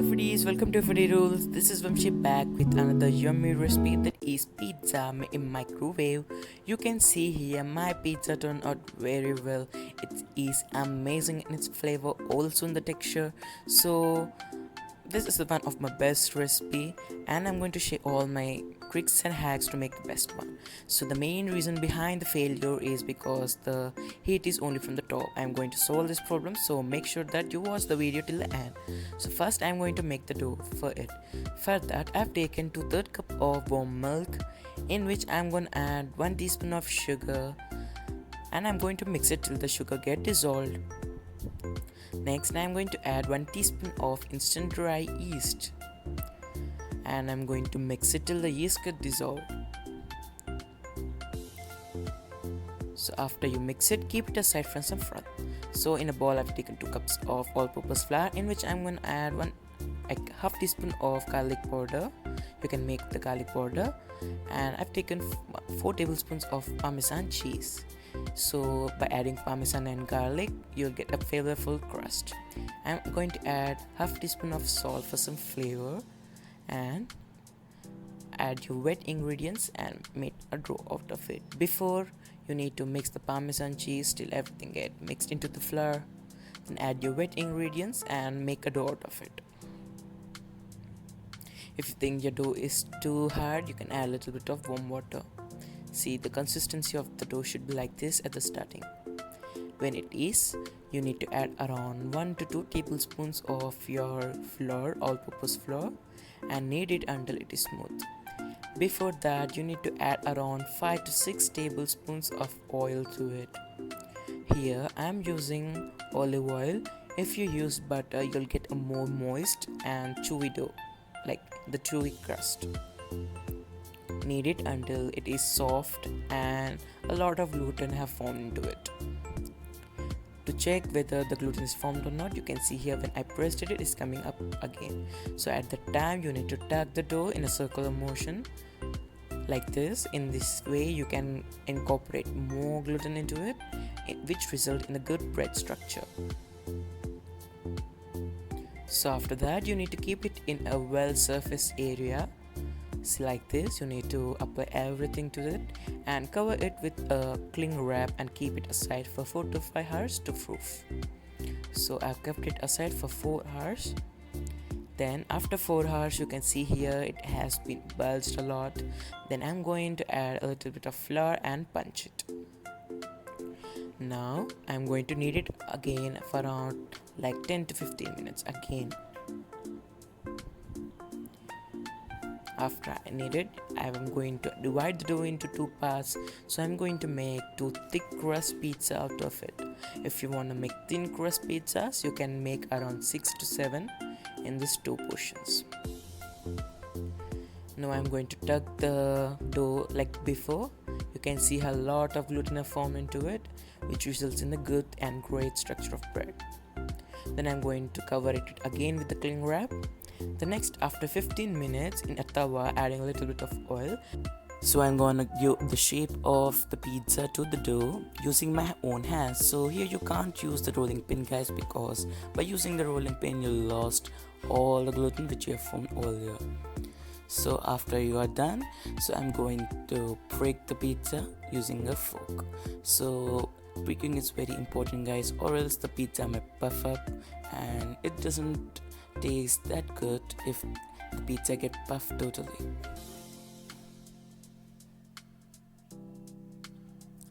foodies, welcome to Foodie Rules. This is Vamshi back with another yummy recipe that is pizza made in microwave. You can see here my pizza turned out very well. It is amazing in its flavor, also in the texture. So this is one of my best recipe and I'm going to share all my tricks and hacks to make the best one. So the main reason behind the failure is because the heat is only from the top. I'm going to solve this problem, so make sure that you watch the video till the end. So first I'm going to make the dough for it. For that I've taken 2/3 cup of warm milk, in which I'm going to add 1 teaspoon of sugar and I'm going to mix it till the sugar get dissolved. Next I'm going to add 1 teaspoon of instant dry yeast and I'm going to mix it till the yeast get dissolved. So after you mix it, keep it aside from some froth. So in a bowl I've taken 2 cups of all-purpose flour, in which I'm going to add half teaspoon of garlic powder. You can make the garlic powder, and I've taken 4 tablespoons of Parmesan cheese. So by adding Parmesan and garlic, you'll get a flavorful crust. I'm going to add half teaspoon of salt for some flavor, and add your wet ingredients and make a dough out of it. Before, you need to mix the Parmesan cheese till everything get mixed into the flour. Then add your wet ingredients and make a dough out of it. If you think your dough is too hard, you can add a little bit of warm water. See, the consistency of the dough should be like this at the starting. When it is, you need to add around 1 to 2 tablespoons of your flour, all-purpose flour, and knead it until it is smooth. Before that, you need to add around 5 to 6 tablespoons of oil to it. Here I am using olive oil. If you use butter, you'll get a more moist and chewy dough, like the chewy crust. Knead it until it is soft and a lot of gluten have formed into it. To check whether the gluten is formed or not, you can see here when I pressed it, it is coming up again. So at the time you need to tug the dough in a circular motion like this. In this way you can incorporate more gluten into it, which result in a good bread structure. So after that you need to keep it in a well surface area. See, like this, you need to apply everything to it and cover it with a cling wrap and keep it aside for 4 to 5 hours to proof. So I've kept it aside for 4 hours. Then after 4 hours, you can see here it has been bulged a lot. Then I'm going to add a little bit of flour and punch it. Now I'm going to knead it again for around like 10 to 15 minutes again. After I knead it, I am going to divide the dough into 2 parts. So I'm going to make 2 thick crust pizza out of it. If you want to make thin crust pizzas, you can make around 6 to 7 in these 2 portions. Now I'm going to tuck the dough like before. You can see a lot of gluten have formed into it, which results in a good and great structure of bread. Then I'm going to cover it again with the cling wrap. The next, after 15 minutes, in a tawa, adding a little bit of oil. So I'm gonna give the shape of the pizza to the dough using my own hands. So here you can't use the rolling pin, guys, because by using the rolling pin you lost all the gluten which you have formed earlier. So after you are done, so I'm going to break the pizza using a fork. So breaking is very important, guys, or else the pizza may puff up and it doesn't taste that good if the pizza get puffed totally.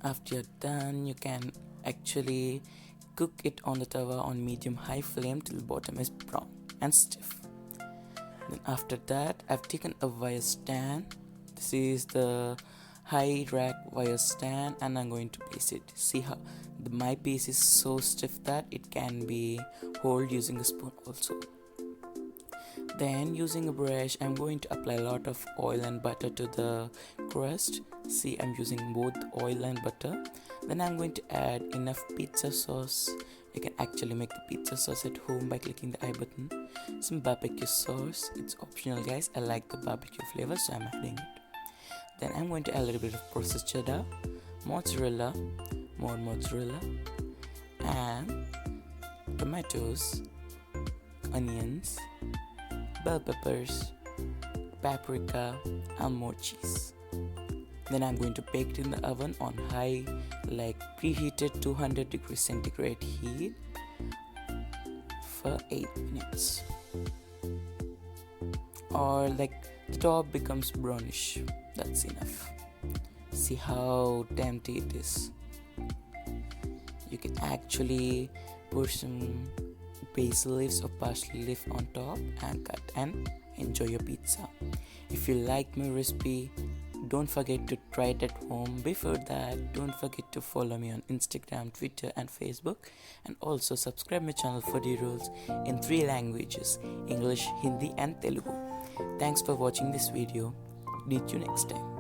After you're done, you can actually cook it on the tawa on medium-high flame till the bottom is brown and stiff. Then after that, I've taken a wire stand. This is the high rack wire stand and I'm going to place it. See how my piece is so stiff that it can be held using a spoon also. Then using a brush, I'm going to apply a lot of oil and butter to the crust. See, I'm using both oil and butter. Then I'm going to add enough pizza sauce. You can actually make the pizza sauce at home by clicking the I button. Some barbecue sauce. It's optional, guys. I like the barbecue flavor, so I'm adding it. Then I'm going to add a little bit of processed cheddar, mozzarella, more mozzarella, and tomatoes, onions, bell peppers, paprika, and more cheese. Then I'm going to bake it in the oven on high, like preheated 200 degrees centigrade heat for 8 minutes. Or like the top becomes brownish. That's enough. See how tempting it is. You can actually put some basil leaves or parsley leaf on top and cut and enjoy your pizza. If you like my recipe, don't forget to try it at home. Before that, don't forget to follow me on Instagram, Twitter and Facebook, and also subscribe my channel Foodie Rules in 3 languages: English, Hindi and Telugu. Thanks for watching this video. Meet you next time.